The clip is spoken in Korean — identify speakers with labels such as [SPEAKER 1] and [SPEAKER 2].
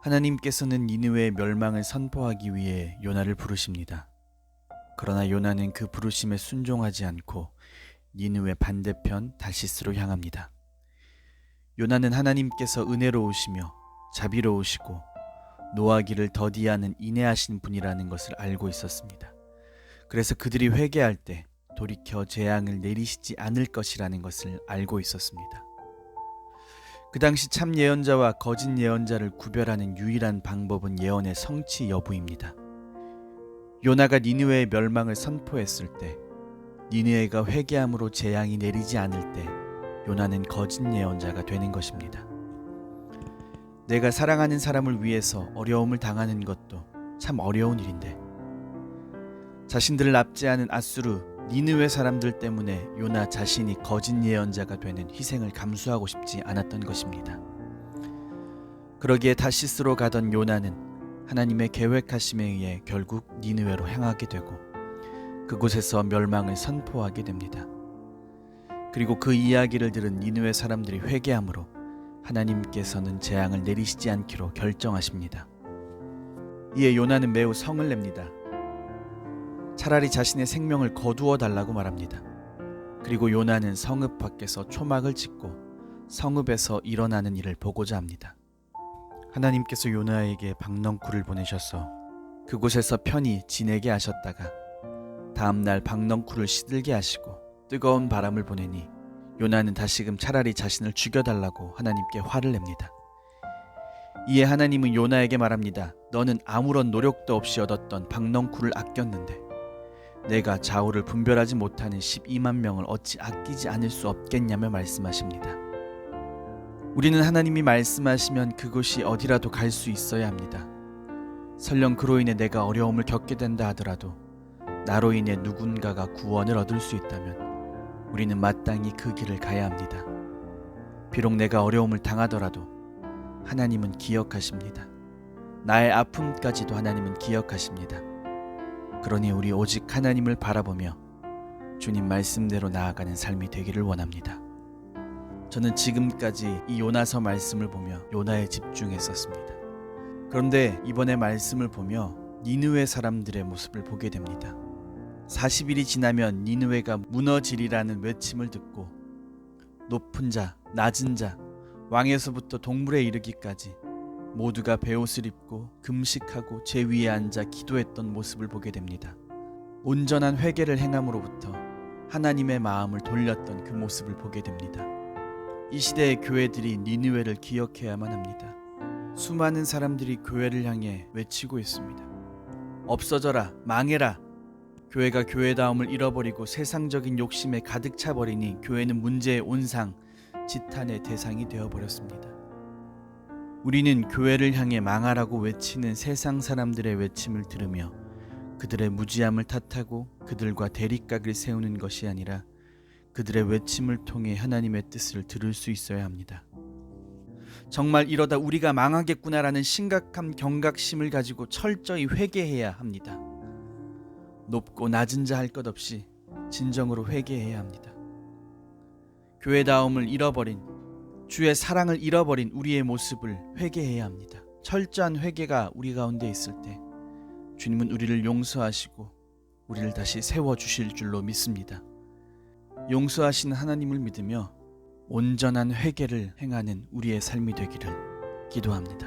[SPEAKER 1] 하나님께서는 니느웨의 멸망을 선포하기 위해 요나를 부르십니다. 그러나 요나는 그 부르심에 순종하지 않고 니느웨 반대편 다시스로 향합니다. 요나는 하나님께서 은혜로우시며 자비로우시고 노하기를 더디하는 인내하신 분이라는 것을 알고 있었습니다. 그래서 그들이 회개할 때 돌이켜 재앙을 내리시지 않을 것이라는 것을 알고 있었습니다. 그 당시 참 예언자와 거짓 예언자를 구별하는 유일한 방법은 예언의 성취 여부입니다. 요나가 니느웨의 멸망을 선포했을 때, 니느웨가 회개함으로 재앙이 내리지 않을 때 요나는 거짓 예언자가 되는 것입니다. 내가 사랑하는 사람을 위해서 어려움을 당하는 것도 참 어려운 일인데, 자신들을 납치하는 아수르 니느웨 사람들 때문에 요나 자신이 거짓 예언자가 되는 희생을 감수하고 싶지 않았던 것입니다. 그러기에 다시스로 가던 요나는 하나님의 계획하심에 의해 결국 니느웨로 향하게 되고 그곳에서 멸망을 선포하게 됩니다. 그리고 그 이야기를 들은 니느웨 사람들이 회개함으로 하나님께서는 재앙을 내리시지 않기로 결정하십니다. 이에 요나는 매우 성을 냅니다. 차라리 자신의 생명을 거두어 달라고 말합니다. 그리고 요나는 성읍 밖에서 초막을 짓고 성읍에서 일어나는 일을 보고자 합니다. 하나님께서 요나에게 박넝쿨을 보내셔서 그곳에서 편히 지내게 하셨다가 다음날 박넝쿨을 시들게 하시고 뜨거운 바람을 보내니 요나는 다시금 차라리 자신을 죽여달라고 하나님께 화를 냅니다. 이에 하나님은 요나에게 말합니다. 너는 아무런 노력도 없이 얻었던 박넝쿨을 아꼈는데 내가 좌우를 분별하지 못하는 12만 명을 어찌 아끼지 않을 수 없겠냐며 말씀하십니다. 우리는 하나님이 말씀하시면 그곳이 어디라도 갈 수 있어야 합니다. 설령 그로 인해 내가 어려움을 겪게 된다 하더라도 나로 인해 누군가가 구원을 얻을 수 있다면 우리는 마땅히 그 길을 가야 합니다. 비록 내가 어려움을 당하더라도 하나님은 기억하십니다. 나의 아픔까지도 하나님은 기억하십니다. 그러니 우리 오직 하나님을 바라보며 주님 말씀대로 나아가는 삶이 되기를 원합니다. 저는 지금까지 이 요나서 말씀을 보며 요나에 집중했었습니다. 그런데 이번에 말씀을 보며 니느웨 사람들의 모습을 보게 됩니다. 40일이 지나면 니느웨가 무너지리라는 외침을 듣고 높은 자, 낮은 자, 왕에서부터 동물에 이르기까지 모두가 베옷을 입고 금식하고 제 위에 앉아 기도했던 모습을 보게 됩니다. 온전한 회개를 행함으로부터 하나님의 마음을 돌렸던 그 모습을 보게 됩니다. 이 시대의 교회들이 니느웨를 기억해야만 합니다. 수많은 사람들이 교회를 향해 외치고 있습니다. 없어져라, 망해라. 교회가 교회다움을 잃어버리고 세상적인 욕심에 가득 차버리니 교회는 문제의 온상, 지탄의 대상이 되어버렸습니다. 우리는 교회를 향해 망하라고 외치는 세상 사람들의 외침을 들으며 그들의 무지함을 탓하고 그들과 대립각을 세우는 것이 아니라 그들의 외침을 통해 하나님의 뜻을 들을 수 있어야 합니다. 정말 이러다 우리가 망하겠구나라는 심각한 경각심을 가지고 철저히 회개해야 합니다. 높고 낮은 자 할 것 없이 진정으로 회개해야 합니다. 교회다움을 잃어버린, 주의 사랑을 잃어버린 우리의 모습을 회개해야 합니다. 철저한 회개가 우리 가운데 있을 때 주님은 우리를 용서하시고 우리를 다시 세워주실 줄로 믿습니다. 용서하시는 하나님을 믿으며 온전한 회개를 행하는 우리의 삶이 되기를 기도합니다.